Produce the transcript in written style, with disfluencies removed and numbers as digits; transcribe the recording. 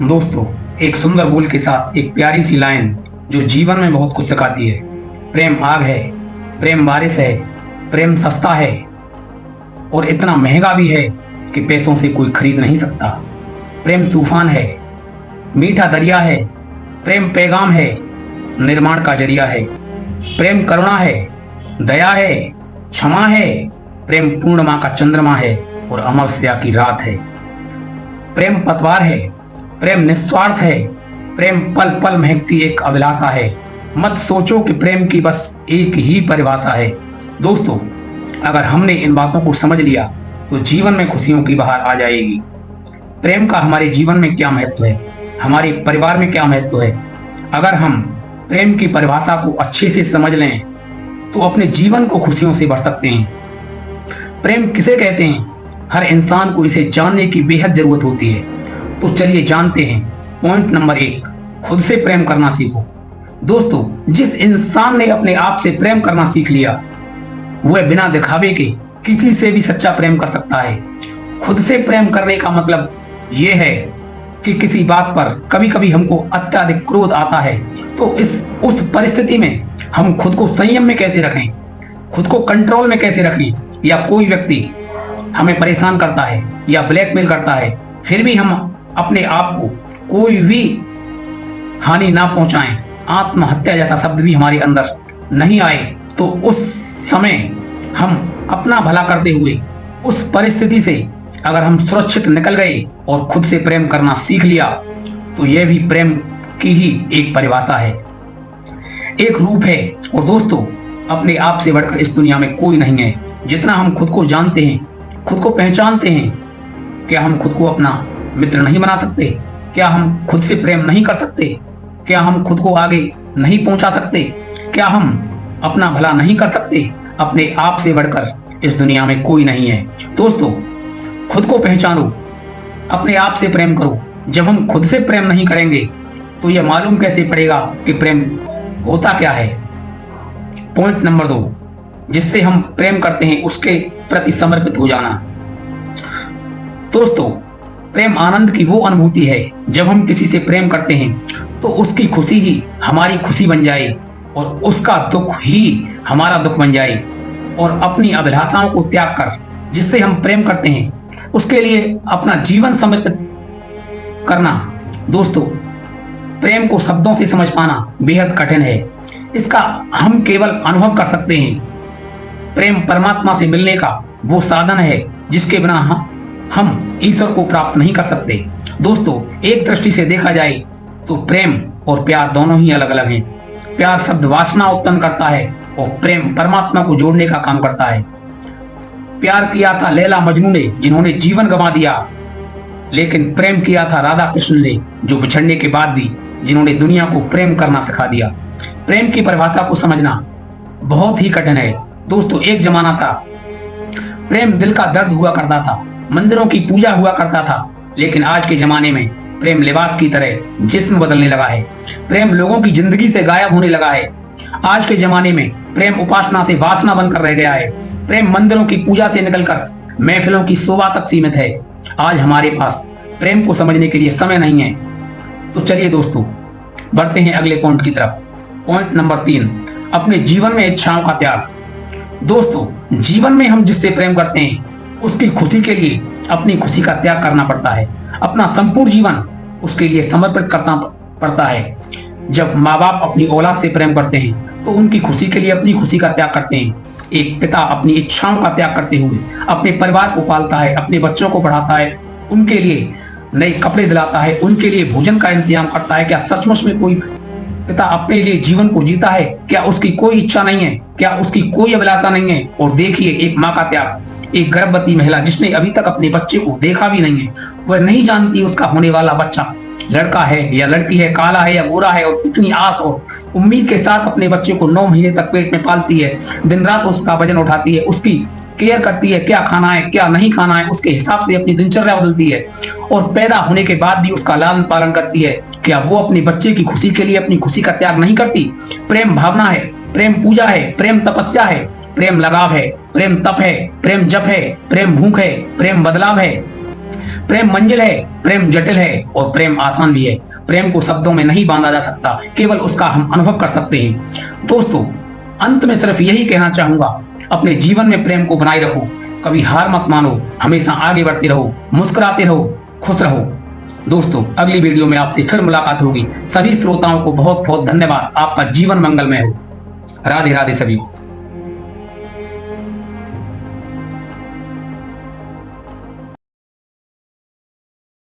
दोस्तों, एक सुंदर बोल के साथ एक प्यारी सी लाइन जो जीवन में बहुत कुछ सिखाती है। प्रेम आग है, प्रेम बारिश है, प्रेम सस्ता है और इतना महंगा भी है कि पैसों से कोई खरीद नहीं सकता। प्रेम तूफान है, मीठा दरिया है, प्रेम पैगाम है, निर्माण का जरिया है। प्रेम करुणा है, दया है, क्षमा है, प्रेम पूर्णिमा का चंद्रमा है और अमावस्या की रात है। प्रेम पतवार है, प्रेम निस्वार्थ है, प्रेम पल पल महकती एक अभिलाषा है। मत सोचो कि प्रेम की बस एक ही परिभाषा है। दोस्तों, अगर हमने इन बातों को समझ लिया तो जीवन में खुशियों की बहार आ जाएगी। प्रेम का हमारे जीवन में क्या महत्व है, हमारे परिवार में क्या महत्व है, अगर हम प्रेम की परिभाषा को अच्छे से समझ लें तो अपने जीवन को खुशियों से भर सकते हैं। प्रेम किसे कहते हैं? हर इंसान को इसे जानने की बेहद जरूरत होती है। तो चलिए जानते हैं। पॉइंट नंबर 1, खुद से प्रेम करना सीखो। दोस्तों, जिस इंसान ने अपने आप से प्रेम करना सीख लिया वह बिना दिखावे के किसी से भी सच्चा प्रेम कर सकता है। खुद से प्रेम करने का मतलब यह है कि किसी बात पर कभी कभी हमको अत्यधिक क्रोध आता है तो उस परिस्थिति में हम खुद को संयम में कैसे रखें, खुद को कंट्रोल में कैसे रखें। या कोई व्यक्ति हमें परेशान करता है या ब्लैकमेल करता है, फिर भी हम अपने आप को कोई भी हानि ना पहुंचाएं, आत्महत्या जैसा शब्द भी हमारे अंदर नहीं आए, तो उस समय हम अपना भला करते हुए उस परिस्थिति से अगर हम सुरक्षित निकल गए और खुद से प्रेम करना सीख लिया तो यह भी प्रेम की ही एक परिभाषा है, एक रूप है। और दोस्तों, अपने आप से बढ़कर इस दुनिया में कोई नहीं है। जितना हम खुद को जानते हैं, खुद को पहचानते हैं, क्या हम खुद को अपना मित्र नहीं बना सकते? क्या हम खुद से प्रेम नहीं कर सकते? क्या हम खुद को आगे नहीं पहुंचा सकते? क्या हम अपना भला नहीं कर सकते? अपने आप से बढ़कर इस दुनिया में कोई नहीं है। दोस्तों, खुद को पहचानो, अपने आप से प्रेम करो। जब हम खुद से प्रेम नहीं करेंगे तो यह मालूम कैसे पड़ेगा कि प्रेम होता क्या है। पॉइंट नंबर 2, जिससे हम प्रेम करते हैं उसके प्रति समर्पित हो जाना। दोस्तों, प्रेम आनंद की वो अनुभूति है जब हम किसी से प्रेम करते हैं तो उसकी खुशी ही हमारी खुशी बन जाए और उसका दुख ही हमारा दुख बन जाए। और अपनी अभिलाषाओं को त्याग कर जिससे हम प्रेम करते हैं उसके लिए अपना जीवन समर्पित करना। दोस्तों, प्रेम को शब्दों से समझ पाना बेहद कठिन है, इसका हम केवल अनुभव कर सकते हैं। प्रेम परमात्मा से मिलने का वो साधन है जिसके बिना हम ईश्वर को प्राप्त नहीं कर सकते। दोस्तों, एक दृष्टि से देखा जाए तो प्रेम और प्यार दोनों ही अलग अलग हैं। प्यार शब्द वासना उत्पन्न करता है और प्रेम परमात्मा को जोड़ने का काम करता है। प्यार किया था लैला मजनू ने जिन्होंने जीवन गंवा दिया, लेकिन प्रेम किया था राधा कृष्ण ने जो बिछड़ने के बाद भी जिन्होंने दुनिया को प्रेम करना सिखा दिया। प्रेम की परिभाषा को समझना बहुत ही कठिन है। दोस्तों, एक जमाना था प्रेम दिल का दर्द हुआ करता था, मंदिरों की पूजा हुआ करता था, लेकिन आज के जमाने में प्रेम लिबास की तरह जिस्म बदलने लगा है। प्रेम लोगों की जिंदगी से गायब होने लगा है। आज के जमाने में प्रेम उपासना से वासना बनकर रह गया है। प्रेम मंदिरों की पूजा से निकलकर महफिलों की शोभा तक सीमित है। आज हमारे पास प्रेम को समझने के लिए समय नहीं है। तो चलिए दोस्तों, बढ़ते हैं अगले पॉइंट की तरफ। पॉइंट नंबर 3, अपने जीवन में इच्छाओं का त्याग। दोस्तों, जीवन में हम जिससे प्रेम करते हैं उसकी खुशी के लिए अपनी खुशी का त्याग करना पड़ता है। अपना संपूर्ण जीवन उसके लिए समर्पित करना पड़ता है। जब माँ बाप अपनी औलाद से प्रेम करते हैं तो उनकी खुशी के लिए अपनी खुशी का त्याग करते हैं। एक पिता अपनी इच्छाओं का त्याग करते हुए अपने परिवार को पालता है, अपने बच्चों को पढ़ाता है, उनके लिए नए कपड़े दिलाता है, उनके लिए भोजन का इंतजाम करता है। क्या सचमुच में कोई पिता अपने लिए जीवन को जीता है? क्या उसकी कोई इच्छा नहीं है? क्या उसकी कोई अभिलाषा नहीं है? और देखिए, एक माँ का त्याग, एक गर्भवती महिला जिसने अभी तक अपने बच्चे को देखा भी नहीं है, वह नहीं जानती उसका होने वाला बच्चा लड़का है या लड़की है, काला है या गोरा है, और इतनी आस और उम्मीद के साथ अपने बच्चे को 9 महीने तक पेट में पालती है, दिन रात उसका वजन उठाती है, उसकी केयर करती है, क्या खाना है क्या नहीं खाना है उसके हिसाब से अपनी दिनचर्या बदलती है, और पैदा होने के बाद भी उसका लालन पालन करती है। क्या वो अपने बच्चे की खुशी के लिए अपनी खुशी का त्याग नहीं करती? प्रेम भावना है, प्रेम पूजा है, प्रेम तपस्या है, प्रेम लगाव है, प्रेम तप है, प्रेम जप है, प्रेम भूख है, प्रेम बदलाव है। प्रेम मंजिल है, प्रेम जटिल है और प्रेम आसान भी है। प्रेम को शब्दों में नहीं बांधा जा सकता, केवल उसका हम अनुभव कर सकते हैं। दोस्तों, अंत में सिर्फ यही कहना चाहूंगा, अपने जीवन में प्रेम को बनाए रखो, कभी हार मत मानो, हमेशा आगे बढ़ते रहो, मुस्कुराते रहो, खुश रहो। दोस्तों, अगली वीडियो में आपसे फिर मुलाकात होगी। सभी श्रोताओं को बहुत बहुत धन्यवाद। आपका जीवन मंगलमय हो। राधे राधे सभी को।